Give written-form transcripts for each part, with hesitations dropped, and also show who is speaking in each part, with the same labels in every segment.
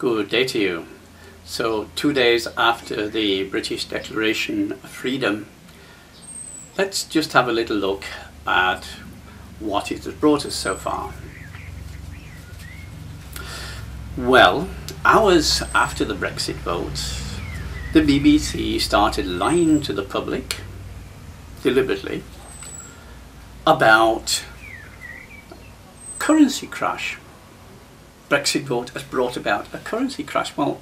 Speaker 1: Good day to you. So 2 days after the British Declaration of Freedom, let's just have a little look at what it has brought us so far. Well, hours after the Brexit vote, the BBC started lying to the public, deliberately, about currency crash. Brexit vote has brought about a currency crash. Well,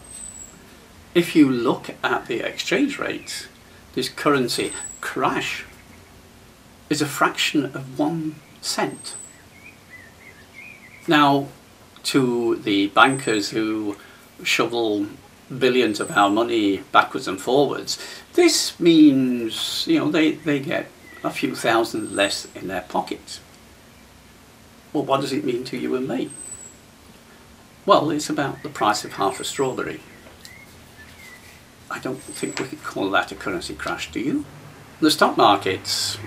Speaker 1: if you look at the exchange rates, this currency crash is a fraction of 1 cent. Now, to the bankers who shovel billions of our money backwards and forwards, this means, they get a few thousand less in their pockets. Well, what does it mean to you and me? Well, it's about the price of half a strawberry. I don't think we could call that a currency crash, do you? The stock markets,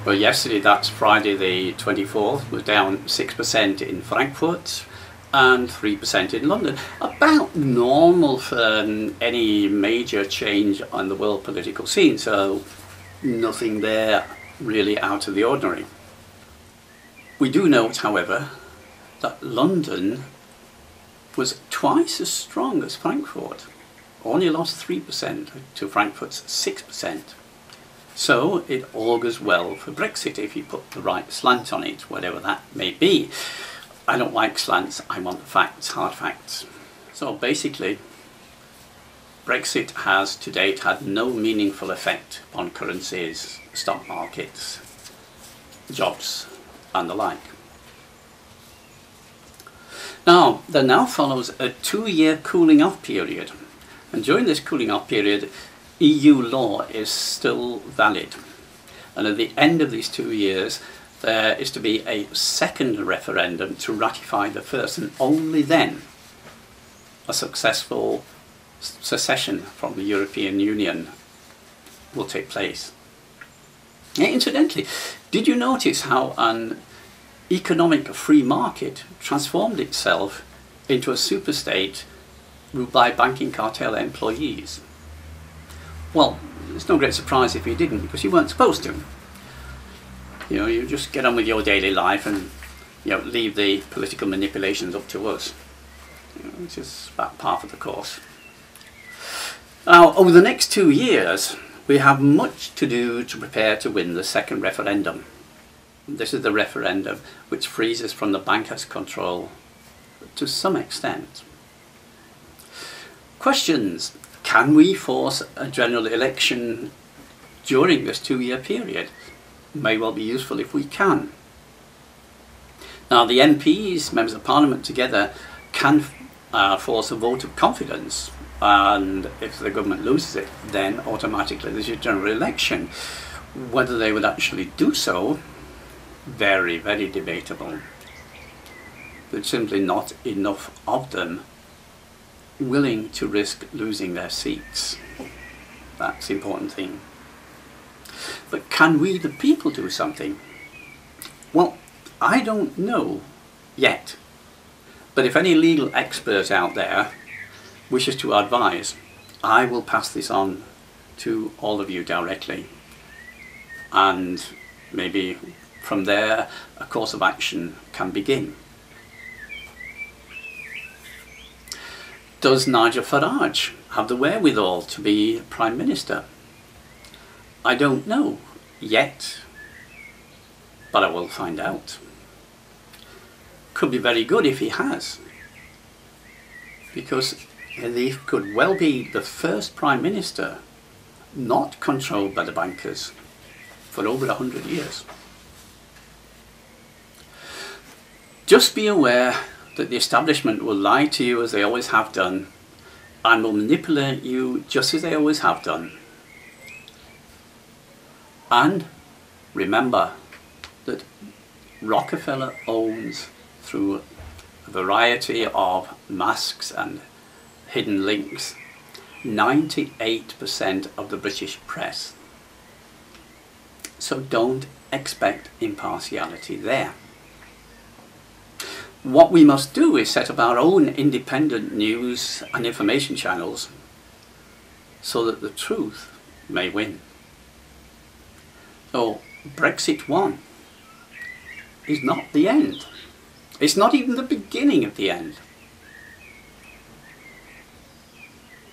Speaker 1: well, yesterday, that's Friday the 24th, was down 6% in Frankfurt and 3% in London. About normal for any major change on the world political scene, so nothing there really out of the ordinary. We do note, however, that London was twice as strong as Frankfurt. Only lost 3% to Frankfurt's 6%. So it augurs well for Brexit if you put the right slant on it, whatever that may be. I don't like slants, I want facts, hard facts. So basically, Brexit has to date had no meaningful effect on currencies, stock markets, jobs and the like. Now, there now follows a 2-year cooling off period, and during this cooling off period, EU law is still valid. And at the end of these 2 years, there is to be a second referendum to ratify the first, and only then a successful secession from the European Union will take place. Now, incidentally, did you notice how an economic free market transformed itself into a superstate ruled by banking cartel employees? Well, it's no great surprise if you didn't, because you weren't supposed to. You just get on with your daily life and leave the political manipulations up to us, which is about par for the course. Now, over the next 2 years, we have much to do to prepare to win the second referendum. This is the referendum which frees us from the bankers' control to some extent. Questions. Can we force a general election during this 2-year period? May well be useful if we can. Now, the MPs, members of Parliament together, can force a vote of confidence, and if the government loses it, then automatically there's a general election. Whether they would actually do so, very, very debatable. There's simply not enough of them willing to risk losing their seats. That's the important thing. But can we, the people, do something? Well, I don't know yet. But if any legal expert out there wishes to advise, I will pass this on to all of you directly. And maybe from there, a course of action can begin. Does Nigel Farage have the wherewithal to be Prime Minister? I don't know yet, but I will find out. Could be very good if he has, because he could well be the first Prime Minister not controlled by the bankers for over 100 years. Just be aware that the establishment will lie to you as they always have done, and will manipulate you just as they always have done. And remember that Rockefeller owns, through a variety of masks and hidden links, 98% of the British press. So don't expect impartiality there. What we must do is set up our own independent news and information channels so that the truth may win. So Brexit 1 is not the end. It's not even the beginning of the end.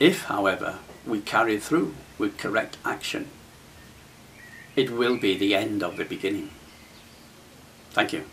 Speaker 1: If, however, we carry through with correct action, it will be the end of the beginning. Thank you.